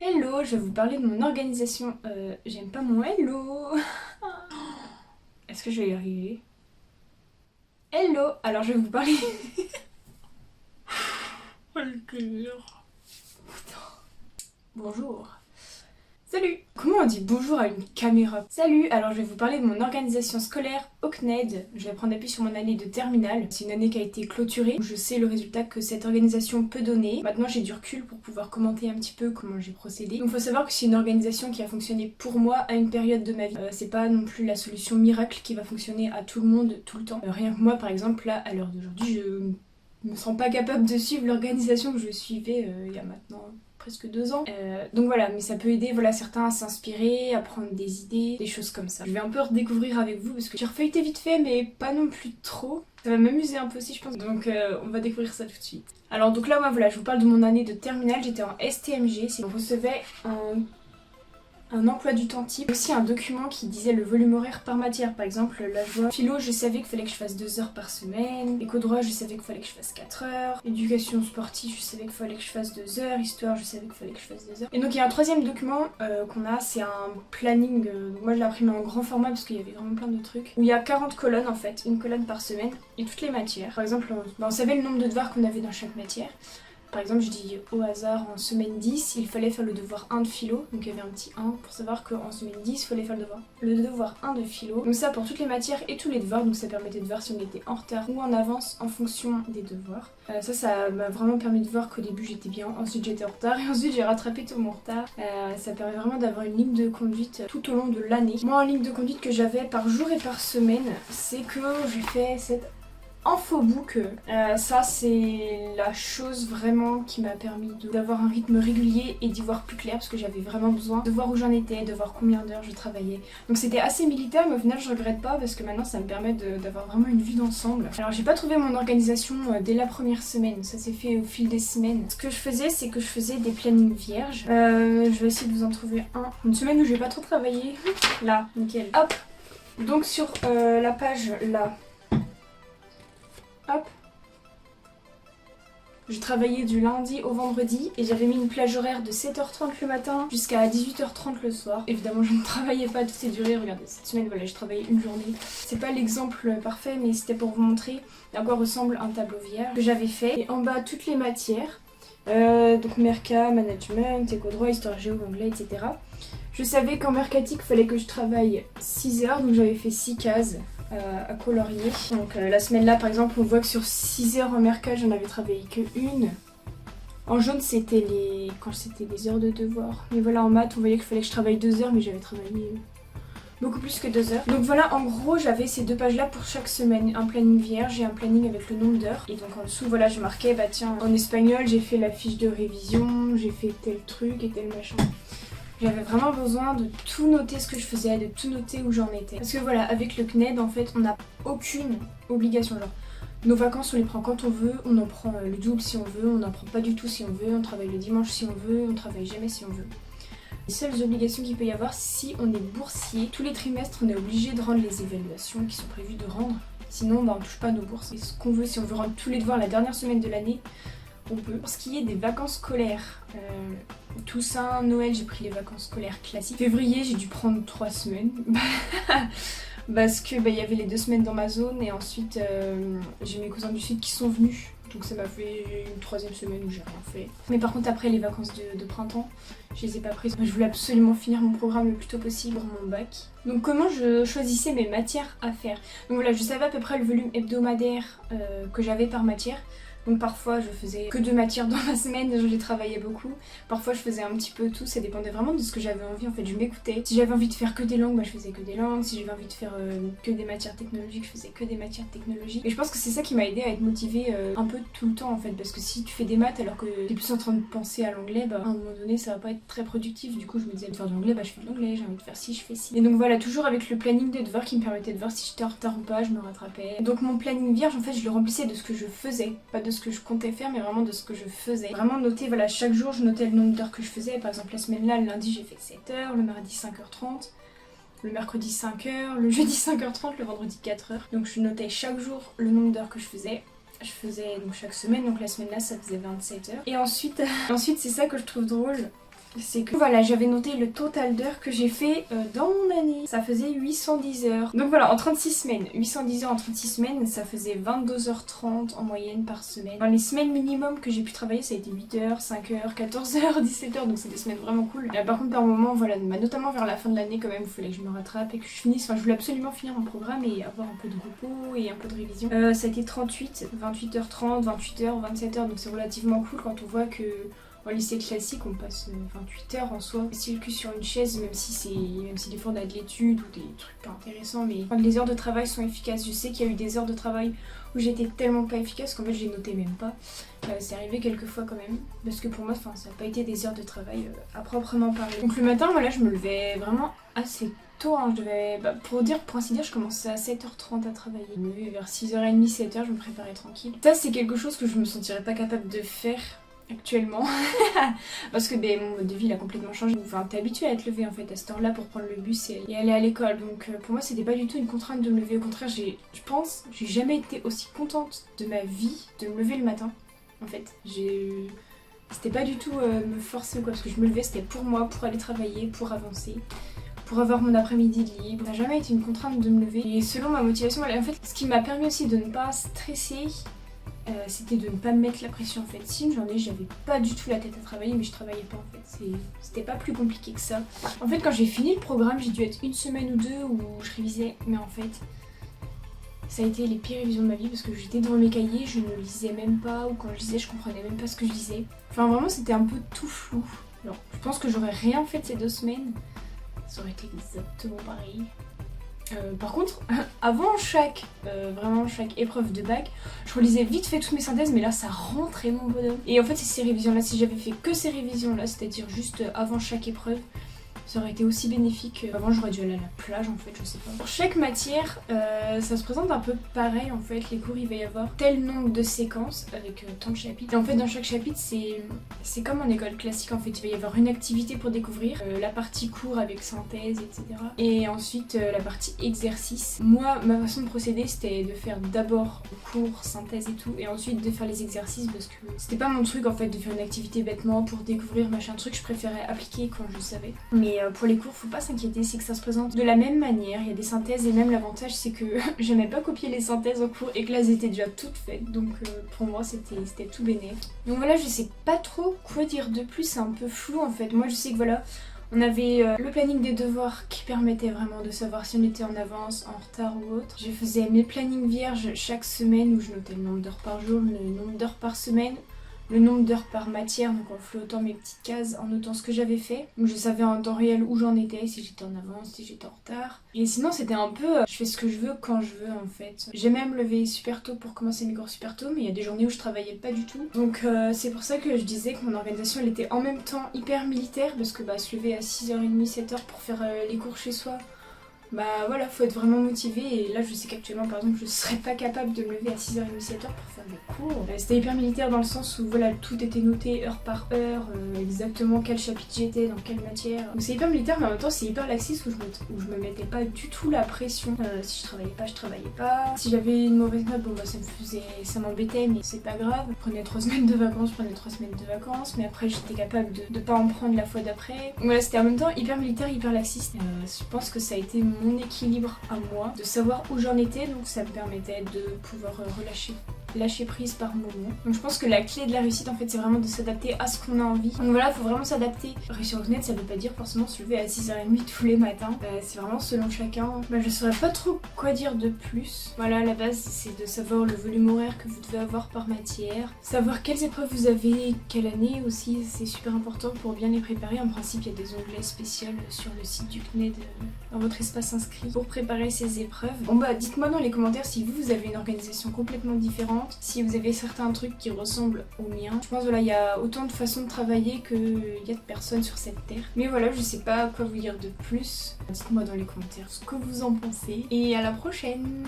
Hello, je vais vous parler de mon organisation. J'aime pas mon hello. Est-ce que je vais y arriver? Hello, alors je vais vous parler. Oh le délire. Bonjour. Salut. Comment on dit bonjour à une caméra? Salut, alors je vais vous parler de mon organisation scolaire au CNED. Je vais prendre appui sur mon année de terminale. C'est une année qui a été clôturée. Je sais le résultat que cette organisation peut donner. Maintenant j'ai du recul pour pouvoir commenter un petit peu comment j'ai procédé. Donc il faut savoir que c'est une organisation qui a fonctionné pour moi à une période de ma vie. C'est pas non plus la solution miracle qui va fonctionner à tout le monde tout le temps. Rien que moi par exemple là à l'heure d'aujourd'hui je me sens pas capable de suivre l'organisation que je suivais il y a maintenant presque 2 ans. Donc voilà, mais ça peut aider voilà, certains à s'inspirer, à prendre des idées, des choses comme ça. Je vais un peu redécouvrir avec vous parce que j'ai refeuilleté vite fait mais pas non plus trop. Ça va m'amuser un peu aussi je pense, donc on va découvrir ça tout de suite. Alors donc là moi voilà, je vous parle de mon année de terminale, j'étais en STMG, on recevait un emploi du temps type, aussi un document qui disait le volume horaire par matière. Par exemple, là je vois philo, je savais qu'il fallait que je fasse 2 heures par semaine, éco-droit, je savais qu'il fallait que je fasse 4 heures, éducation sportive, je savais qu'il fallait que je fasse 2 heures, histoire, je savais qu'il fallait que je fasse 2 heures. Et donc il y a un troisième document qu'on a, c'est un planning, donc moi je l'ai imprimé en grand format parce qu'il y avait vraiment plein de trucs, où il y a 40 colonnes en fait, une colonne par semaine, et toutes les matières. Par exemple, on savait le nombre de devoirs qu'on avait dans chaque matière. Par exemple, je dis au hasard, en semaine 10, il fallait faire le devoir 1 de philo. Donc il y avait un petit 1 pour savoir qu'en semaine 10, il fallait faire le devoir 1 de philo. Donc ça pour toutes les matières et tous les devoirs. Donc ça permettait de voir si on était en retard ou en avance en fonction des devoirs. Ça m'a vraiment permis de voir qu'au début j'étais bien, ensuite j'étais en retard et ensuite j'ai rattrapé tout mon retard. Ça permet vraiment d'avoir une ligne de conduite tout au long de l'année. Moi, en ligne de conduite que j'avais par jour et par semaine, c'est que j'ai fait cette infobook, ça c'est la chose vraiment qui m'a permis d'avoir un rythme régulier et d'y voir plus clair parce que j'avais vraiment besoin de voir où j'en étais, de voir combien d'heures je travaillais. Donc c'était assez militaire mais au final je regrette pas parce que maintenant ça me permet d'avoir vraiment une vue d'ensemble. Alors j'ai pas trouvé mon organisation dès la première semaine, ça s'est fait au fil des semaines. Ce que je faisais c'est que je faisais des plannings vierges. Je vais essayer de vous en trouver une semaine où je vais pas trop travailler. Là, nickel. Hop. Donc sur la page là. Hop. Je travaillais du lundi au vendredi et j'avais mis une plage horaire de 7h30 le matin jusqu'à 18h30 le soir. Évidemment, je ne travaillais pas toutes ces durées. Regardez, cette semaine, voilà, j'ai travaillé une journée. C'est pas l'exemple parfait, mais c'était pour vous montrer à quoi ressemble un tableau vierge que j'avais fait. Et en bas, toutes les matières. Donc Merca, Management, Éco-droit, Histoire Géo, Anglais, etc. Je savais qu'en mercatique, il fallait que je travaille 6 heures, donc j'avais fait 6 cases à colorier. Donc la semaine là, par exemple, on voit que sur 6 heures en mercat, j'en avais travaillé que une. En jaune, c'était quand c'était les heures de devoir. Mais voilà, en maths, on voyait qu'il fallait que je travaille 2 heures, mais j'avais travaillé beaucoup plus que 2 heures. Donc voilà, en gros, j'avais ces 2 pages là pour chaque semaine. Un planning vierge et un planning avec le nombre d'heures. Et donc en dessous, voilà, je marquais, bah tiens, en espagnol, j'ai fait la fiche de révision, j'ai fait tel truc et tel machin. J'avais vraiment besoin de tout noter ce que je faisais, de tout noter où j'en étais. Parce que voilà, avec le CNED, en fait, on n'a aucune obligation. Genre, nos vacances, on les prend quand on veut, on en prend le double si on veut, on n'en prend pas du tout si on veut, on travaille le dimanche si on veut, on travaille jamais si on veut. Les seules obligations qu'il peut y avoir, si on est boursier, tous les trimestres, on est obligé de rendre les évaluations qui sont prévues de rendre. Sinon, bah, on touche pas nos bourses. Et ce qu'on veut, si on veut rendre tous les devoirs la dernière semaine de l'année, on peut. Pour ce qui est des vacances scolaires, Toussaint, Noël, j'ai pris les vacances scolaires classiques. Février, j'ai dû prendre 3 semaines. Parce que y avait les 2 semaines dans ma zone et ensuite j'ai mes cousins du sud qui sont venus. Donc ça m'a fait une 3e semaine où j'ai rien fait. Mais par contre après les vacances de printemps, je les ai pas prises. Je voulais absolument finir mon programme le plus tôt possible pour mon bac. Donc comment je choisissais mes matières à faire? Donc voilà, je savais à peu près le volume hebdomadaire que j'avais par matière. Donc parfois je faisais que 2 matières dans ma semaine, je les travaillais beaucoup. Parfois je faisais un petit peu tout, ça dépendait vraiment de ce que j'avais envie. En fait, je m'écoutais. Si j'avais envie de faire que des langues, je faisais que des langues. Si j'avais envie de faire que des matières technologiques, je faisais que des matières technologiques. Et je pense que c'est ça qui m'a aidé à être motivée un peu tout le temps en fait. Parce que si tu fais des maths alors que t'es plus en train de penser à l'anglais, à un moment donné ça va pas être très productif. Du coup je me disais de faire de l'anglais, je fais de l'anglais, j'ai envie de faire ci, je fais ci. Et donc voilà, toujours avec le planning de devoirs qui me permettait de voir si j'étais en retard ou pas, je me rattrapais. Donc mon planning vierge en fait je le remplissais de ce que je faisais, pas de ce que je comptais faire mais vraiment de ce que je faisais. Vraiment noter, voilà, chaque jour je notais le nombre d'heures que je faisais. Par exemple la semaine là, le lundi j'ai fait 7 heures, le mardi 5h30, le mercredi 5 heures, le jeudi 5h30, le vendredi 4 heures. Donc je notais chaque jour le nombre d'heures que je faisais. Je faisais donc chaque semaine, donc la semaine là ça faisait 27 heures. Et ensuite c'est ça que je trouve drôle, c'est que voilà, j'avais noté le total d'heures que j'ai fait dans mon année. Ça faisait 810 heures. Donc voilà, en 36 semaines. 810 heures en 36 semaines, ça faisait 22h30 en moyenne par semaine. Dans les semaines minimum que j'ai pu travailler, ça a été 8 heures, 5 heures, 14 heures, 17 heures. Donc c'est des semaines vraiment cool. Par contre, par moment, voilà, notamment vers la fin de l'année quand même, il fallait que je me rattrape et que je finisse. Enfin, je voulais absolument finir mon programme et avoir un peu de repos et un peu de révision. Ça a été 38, 28h30, 28h, 27h. Donc c'est relativement cool quand on voit que... En lycée classique, on passe 28 heures en soi, assis le cul sur une chaise, même si des fois on a de l'étude ou des trucs pas intéressants, mais quand les heures de travail sont efficaces. Je sais qu'il y a eu des heures de travail où j'étais tellement pas efficace qu'en fait j'ai noté même pas. C'est arrivé quelques fois quand même, parce que pour moi, ça n'a pas été des heures de travail à proprement parler. Donc le matin, voilà, je me levais vraiment assez tôt, hein. Je devais, pour ainsi dire, je commençais à 7h30 à travailler. Je me levais vers 6h30, 7h, je me préparais tranquille. Ça, c'est quelque chose que je me sentirais pas capable de faire actuellement parce que mon mode de vie il a complètement changé. Enfin, t'es habitué à être levé en fait à cette heure-là pour prendre le bus et aller à l'école, donc pour moi c'était pas du tout une contrainte de me lever. Au contraire, j'ai jamais été aussi contente de ma vie de me lever le matin en fait. C'était pas du tout me forcer quoi, parce que je me levais, c'était pour moi, pour aller travailler, pour avancer, pour avoir mon après-midi libre. Ça n'a jamais été une contrainte de me lever et selon ma motivation. En fait, ce qui m'a permis aussi de ne pas stresser, c'était de ne pas me mettre la pression en fait. Si une journée j'avais pas du tout la tête à travailler, mais je travaillais pas en fait, c'était pas plus compliqué que ça. En fait, quand j'ai fini le programme, j'ai dû être une semaine ou deux où je révisais, mais en fait ça a été les pires révisions de ma vie parce que j'étais devant mes cahiers, je ne lisais même pas, ou quand je lisais je comprenais même pas ce que je lisais. Enfin vraiment c'était un peu tout flou. Alors, je pense que j'aurais rien fait de ces 2 semaines, ça aurait été exactement pareil. Par contre, avant vraiment chaque épreuve de bac, je relisais vite fait toutes mes synthèses, mais là ça rentrait mon bonhomme. Et en fait, c'est ces révisions-là, si j'avais fait que ces révisions-là, c'est-à-dire juste avant chaque épreuve, ça aurait été aussi bénéfique. Avant, j'aurais dû aller à la plage en fait, je sais pas. Pour chaque matière, ça se présente un peu pareil en fait. Les cours, il va y avoir tel nombre de séquences avec tant de chapitres. Et en fait, dans chaque chapitre, c'est comme en école classique en fait. Il va y avoir une activité pour découvrir, la partie cours avec synthèse, etc. Et ensuite, la partie exercice. Moi, ma façon de procéder, c'était de faire d'abord cours, synthèse et tout, et ensuite de faire les exercices parce que c'était pas mon truc en fait de faire une activité bêtement pour découvrir machin truc. Je préférais appliquer quand je savais. Mais pour les cours, faut pas s'inquiéter, c'est que ça se présente de la même manière. Il y a des synthèses et même l'avantage c'est que j'aimais pas copier les synthèses en cours et que là elles étaient déjà toutes faites. Donc pour moi c'était tout bénéf. Donc voilà, je sais pas trop quoi dire de plus, c'est un peu flou en fait. Moi je sais que voilà, on avait le planning des devoirs qui permettait vraiment de savoir si on était en avance, en retard ou autre. Je faisais mes plannings vierges chaque semaine où je notais le nombre d'heures par jour, le nombre d'heures par semaine, le nombre d'heures par matière, donc en flottant mes petites cases, en notant ce que j'avais fait. Donc je savais en temps réel où j'en étais, si j'étais en avance, si j'étais en retard. Et sinon c'était un peu, je fais ce que je veux quand je veux en fait. J'aimais me lever super tôt pour commencer mes cours super tôt, mais il y a des journées où je travaillais pas du tout. Donc c'est pour ça que je disais que mon organisation elle était en même temps hyper militaire, parce que se lever à 6h30, 7h pour faire les cours chez soi, bah voilà, faut être vraiment motivé. Et là je sais qu'actuellement par exemple je serais pas capable de me lever à 6h30, 7h pour faire des cours. C'était hyper militaire dans le sens où voilà, tout était noté heure par heure, exactement quel chapitre j'étais, dans quelle matière. Donc c'est hyper militaire, mais en même temps c'est hyper laxiste où je me mettais pas du tout la pression. Si je travaillais pas, je travaillais pas. Si j'avais une mauvaise note, bon ça m'embêtait, mais c'est pas grave. Je prenais 3 semaines de vacances, mais après j'étais capable de pas en prendre la fois d'après. Donc voilà, c'était en même temps hyper militaire, hyper laxiste. Je pense que ça a été mon équilibre à moi, de savoir où j'en étais, donc ça me permettait de pouvoir lâcher prise par moment. Donc je pense que la clé de la réussite en fait c'est vraiment de s'adapter à ce qu'on a envie. Donc voilà, faut vraiment s'adapter. Réussir au net, ça veut pas dire forcément se lever à 6h30 tous les matins. C'est vraiment selon chacun. Je saurais pas trop quoi dire de plus. Voilà, la base c'est de savoir le volume horaire que vous devez avoir par matière, savoir quelles épreuves vous avez, quelle année aussi, c'est super important pour bien les préparer. En principe il y a des onglets spéciaux sur le site du CNED dans votre espace inscrit pour préparer ces épreuves. Bon dites-moi dans les commentaires si vous avez une organisation complètement différente, si vous avez certains trucs qui ressemblent au mien. Je pense voilà, il y a autant de façons de travailler qu'il y a de personnes sur cette terre. Mais voilà, je sais pas quoi vous dire de plus. Dites-moi dans les commentaires ce que vous en pensez. Et à la prochaine!